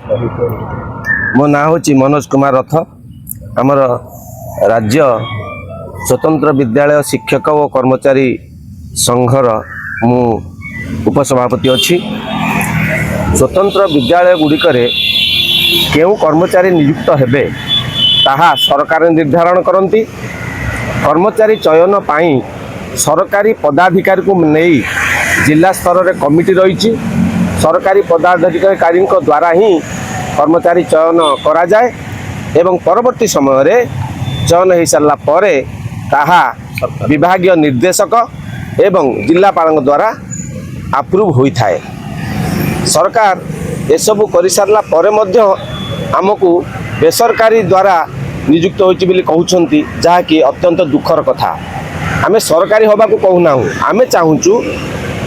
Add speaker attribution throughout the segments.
Speaker 1: मो ना हूँ मनोज कुमार रथ आमर राज्य स्वतंत्र विद्यालय शिक्षक और कर्मचारी संघर मु उपसभापति अच्छी। स्वतंत्र विद्यालय गुड़िकर केउ कर्मचारी नियुक्त हेबे ताहा सरकार निर्धारण करती। कर्मचारी चयन पाई सरकारी पदाधिकारी को नहीं जिला स्तर रे कमिटी रही। सरकारी पदाधिकारी द्वारा ही कर्मचारी चयन करा जाए एवं परवर्ती समय रे चयन हो सारा पर ताहा विभागीय निर्देशक एवं जिलापाल द्वारा अप्रूव होता है। सरकार एसबू कर सारा पर आमको बेसरकारी द्वारा नियुक्त होती कहते जहाँकि अत्यंत दुखर कथा। आमे सरकारी होगा कहूना आमे चाहूँ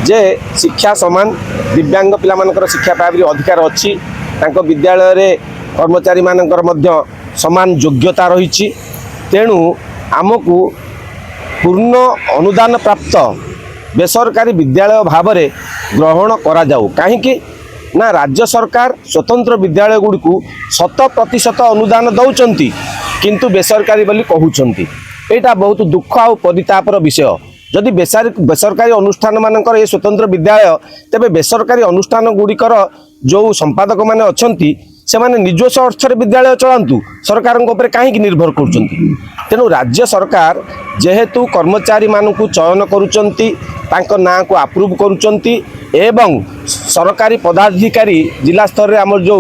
Speaker 1: जे शिक्षा समान दिव्यांग पिला मानकर शिक्षा पाइबार अधिकार अच्छी। तांको विद्यालय रे कर्मचारी मानकर मध्य समान योग्यता रही। तेणु आमको पूर्ण अनुदान प्राप्त बेसरकारी विद्यालय भाव में ग्रहण करा जाऊ। कहीं ना राज्य सरकार स्वतंत्र विद्यालय गुड़ी को 100% अनुदान दौरान किंतु बेसरकारी बोली कहउचंती। एटा बहुत दुख आ परितापर विषय। जदि बेसरकारी अनुष्ठान मानकर ये स्वतंत्र विद्यालय तेबे बेसरकारी अनुष्ठान गुड़िकर जो संपादक माने अछंती से माने निजस्व अर्थ विद्यालय चलांतु सरकार कहीं निर्भर करुचंती। तेणु राज्य सरकार जेहेतु कर्मचारी मानकु चयन करुचंती तांको नाँ को अप्रूव करुचंती एवं सरकारी पदाधिकारी जिला स्तर रे आमर जो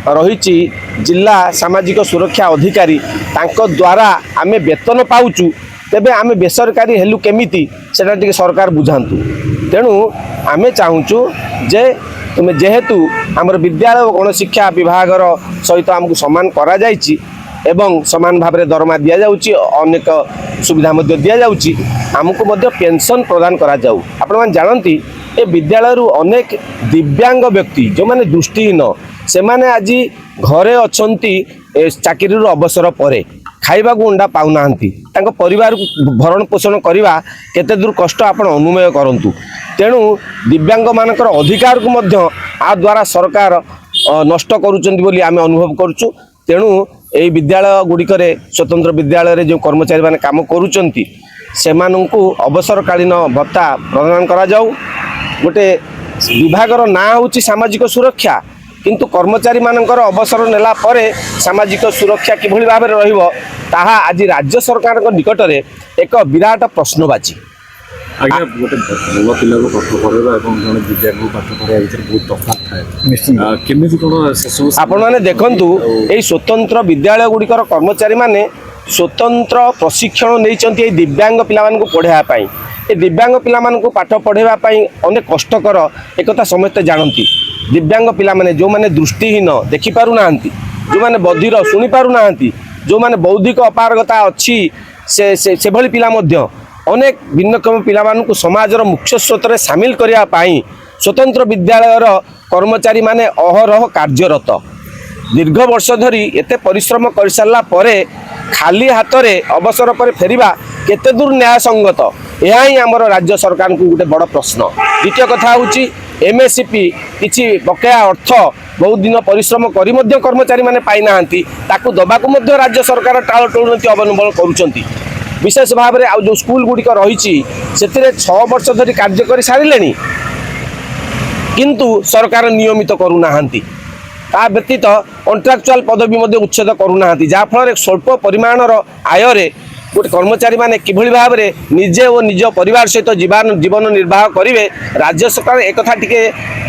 Speaker 1: रही जिला सामाजिक सुरक्षा अधिकारी तांको द्वारा आमे वेतन पाउचु तेबे आमे बेसरकारी हेलु केमिति सेटा टिके सरकार बुझांतु। तेणु आमे चाहूचु जे तुम जेहेतु आमर विद्यालय और गणशिक्षा विभाग सहित आमको सम्मान करा जायछि एवं समान भाव में दरमा दि जाउछि अनेक सुविधा मध्य दि जाउछि आमको मध्य पेंशन प्रदान करा जाऊ। आपण माने जानती ए विद्यालय रु अनेक दिव्यांग व्यक्ति जो माने दृष्टिहीन से माने आज घरे अछंती चाकरी रु अवसर परे खाइबा को अंडा पाउना परिवार भरण पोषण करवा केते दूर कष्ट आपण अनुमय करंतु। तेणु दिव्यांग मानकर अधिकार को मध्य आ द्वारा सरकार नष्ट करुचंती बोली आमे अनुभव करुचु। तेणु एई विद्यालय गुड़िकर स्वतंत्र विद्यालय रे जो कर्मचारी माने काम करुचंती सेमानंकु अवसरकालीन भत्ता प्रदान करा जाऊ। गोटे विभागर ना होची सामाजिक सुरक्षा किंतु कर्मचारी मानकर अवसर नेला परे सामाजिक सुरक्षा किभली भाव में रहिबो ताहा आज राज्य सरकार निकट में एक विराट प्रश्नवाची।
Speaker 2: आज्ञा गोटे भल पिला को पाठ पढ़ेगा और जन दिव्यांग को पाठ पढ़ा भर बहुत तफात थाए केमिति कोन से
Speaker 1: आपण माने देखंतु एई स्वतंत्र विद्यालय गुड़िकर कर्मचारी माने स्वतंत्र प्रशिक्षण नैचंती एई दिव्यांग पिला मान को पढ़ाया पाई। ए दिव्यांग पिला मान को पाठ पढ़ाइबा पाई अनेक कष्टकर एकता समस्त जानती। दिव्यांग पिला माने जो माने दृष्टिहीन देखि पारु नाहंती जो माने बधिर सुनी पारु नाहंती जो माने बौद्धिक अपारगता अच्छी से भली पिला मध्य अनेक भिन्नक्षम पिला मानकु समाजर मुख्य स्रोत रे शामिल करिया पाई स्वतंत्र विद्यालयर कर्मचारी माने अहरह कार्यरत। दीर्घ वर्ष धरी एते परिश्रम कर सारा परे खाली हाथ रे अवसर पर फेरिबा केते दूर न्याय संगत यह ही आमर राज्य सरकार को गोटे बड़ प्रश्न। द्वितीय कथा होची एमएसपी किछि बकेया अर्थ बहुत दिन परिश्रम करी मध्य कर्मचारी माने पाई नाहंती ताकू दबाकू मध्य राज्य सरकार टालटोल नीति अवलंबन करुचंती। विशेष भाव में जो स्कूल गुड़िक रही से 6 वर्ष धरी कार्य कर सारे किंतु सरकार नियमित करूना ता व्यतीत कॉन्ट्रैक्चुअल पदवी उच्छेद करूना जहाँफल स्वल्प परिमाणर आय रे गोटे कर्मचारी माने किभली भाव में निजे और निज परिवार सहित जीवन निर्वाह करेंगे राज्य सरकार एक कथा टिके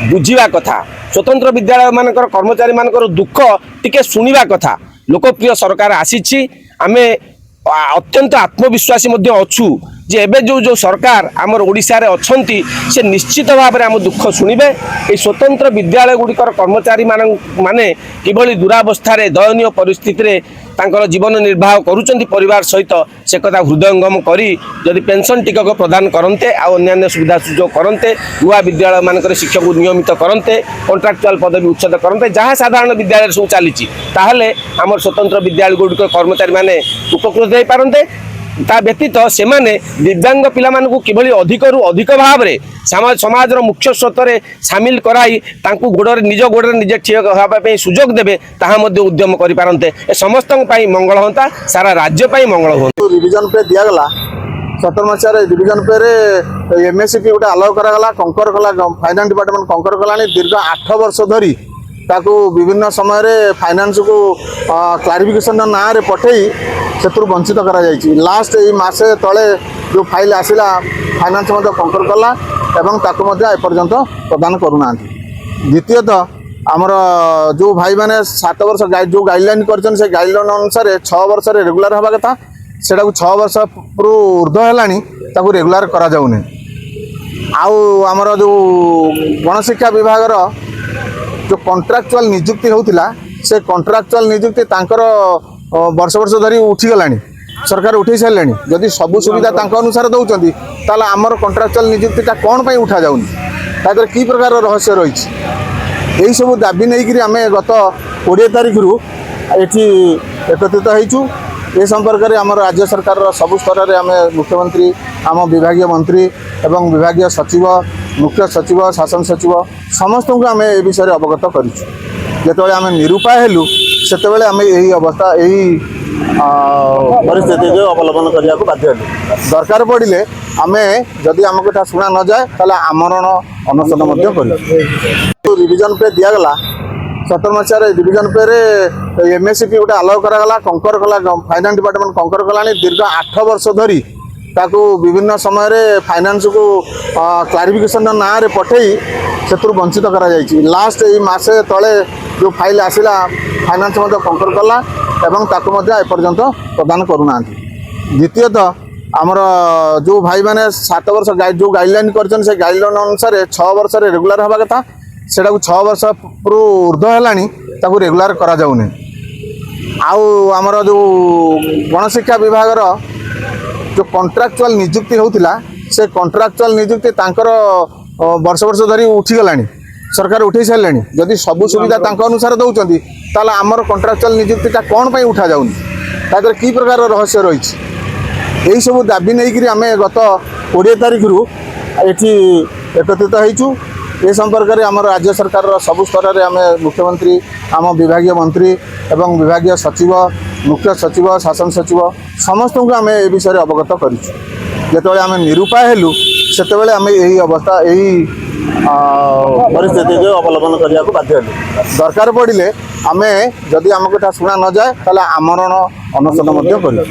Speaker 1: बुझा कथा। स्वतंत्र विद्यालय मानकर कर्मचारी मानकर दुख टिके सुनिबा कथा। लोकप्रिय सरकार आसीछि आमे अत्यंत आत्मविश्वासी अच्छु जे एबे जो सरकार आमर ओडिशा रे अछंती से निश्चित भाव में आम दुख शुणिबे। ये स्वतंत्र विद्यालय गुड़िकर कर्मचारी माने किभली दुरावस्था रे दयनीय परिस्थिति रे तांकर जीवन निर्वाह करुचंती परिवार सहित से कथा हृदयंगम करी जदि पेंशन टिकक प्रदान करते आ अन्य सुविधा सुजोग करते युवा विद्यालय मानकर शिक्षक को नियमित करते कॉन्ट्रैक्चुअल पदवी उच्छेद करते जहाँ साधारण विद्यालय सब चली ताहले आमर स्वतंत्र विद्यालय गुड़िकर कर्मचारी माने उपकृत हो पारते ता व्यतीत से दिव्यांग पिलामानकु किभली अधिकरू अधिक भाव में समाजर मुख्य स्रोत सामिल कराई तांकु गोड़े निज गोड़े निजे ठिक होगापी सुजोग देवे ताहा मध्य उद्यम करें ए समस्त मंगल होता सारा राज्य मंगल हो
Speaker 3: रिविजन पे दिगला 17 मसीह डिविजन पे एमएससीपी गोटे अलाउ कराला कंकर कला फाइनान्स डिपार्टमेंट कंकर कला दीर्घ 8 वर्ष धरी ताकू विभिन्न समय फाइनान्स को क्लारिफिकेशन ना रे पठे से वंचित करा लास्ट ये मासे तले जो फाइल आसला फाइनान्स कंकर कला एवं ताकू एपर्यंत प्रदान करूना। द्वितीयतः आमर जो भाई मैंने 7 वर्ष जो गाइडलाइन कर गाइडलाइन अनुसार 6 वर्ष रेगुलर हवा कथा से 6 वर्ष ऊर्ध्व है रेगुलर करा जाउनी। आमर जो गणशिक्षा विभाग जो कॉन्ट्रैक्चुअल नियुक्ति होता से कॉन्ट्रैक्चुअल नियुक्ति तांकर वर्ष वर्ष धरी उठीगला सरकार उठे सारे जदि सबू सुविधा अनुसार दौरान ताला आमर कॉन्ट्रैक्चुअल नियुक्तिटा कौन पर उठा जाउनी तादर की प्रकार रहस्य रही यही सब दाबी नहीं आम गत 20 तारिख रु ये एकत्रित होइछु। ए संपर्क में आम राज्य सरकार सबु स्तर में आम मुख्यमंत्री आम विभागीय मंत्री एवं विभागीय सचिव मुख्य सचिव शासन सचिव समस्त को आम ए विषय अवगत करूँ। जो आम निरूपाय हेलु से आम यही अवस्था यही परिस्थिति अवलंबन करने को बाध्य हेलु। दरकार पड़े आम जदि आमको यहाँ शुणा न जाए ताले आमरण अनशन करूँ। रिविजन पे दिगला 17 मसीह डिविजन पे एमएससीपी गोटे अलाउ कराला कंकर कला फाइनान्स डिपार्टमेंट कंकर कला दीर्घ 8 वर्ष धरी ताकू विभिन्न समय फाइनान्स को क्लारिफिकेशन ना रे पठे से वंचित करा लास्ट ये मासे तले जो फाइल आसला फाइनान्स कंकर कला एवं ताकू एपर्यंत प्रदान करूना। द्वितीयतः आमर जो भाई मैंने 7 वर्ष जो गाइडलाइन कर गाइडलाइन अनुसार 6 वर्ष रेगुलर हवा कथा से 6 वर्ष ऊर्ध्व है रेगुलर करा जाउनी। आमर जो गणशिक्षा विभाग जो कॉन्ट्रैक्चुअल नियुक्ति होता से कॉन्ट्रैक्चुअल नियुक्ति तांकर वर्ष वर्ष धरी उठीगला सरकार उठे सारे जदि सबू सुविधा अनुसार दौरान ताला आमर कॉन्ट्रैक्चुअल नियुक्तिटा कौन पर उठा जाउनी तादर की प्रकार रहस्य रही यही सब दाबी नहीं आम गत 20 तारिख रु ये एकत्रित होइछु। ए संपर्क में आम राज्य सरकार सबु स्तर में आम मुख्यमंत्री आम विभागीय मंत्री एवं विभागीय सचिव मुख्य सचिव शासन सचिव समस्त को आम ए विषय अवगत करूँ। जो आम निरूपाय हेलु से आम यही अवस्था यही परिस्थिति अवलंबन करने को बाध्य हेलु। दरकार पड़े आम जदि आमको यहाँ शुणा न जाए ताले आमरण अनशन करूँ।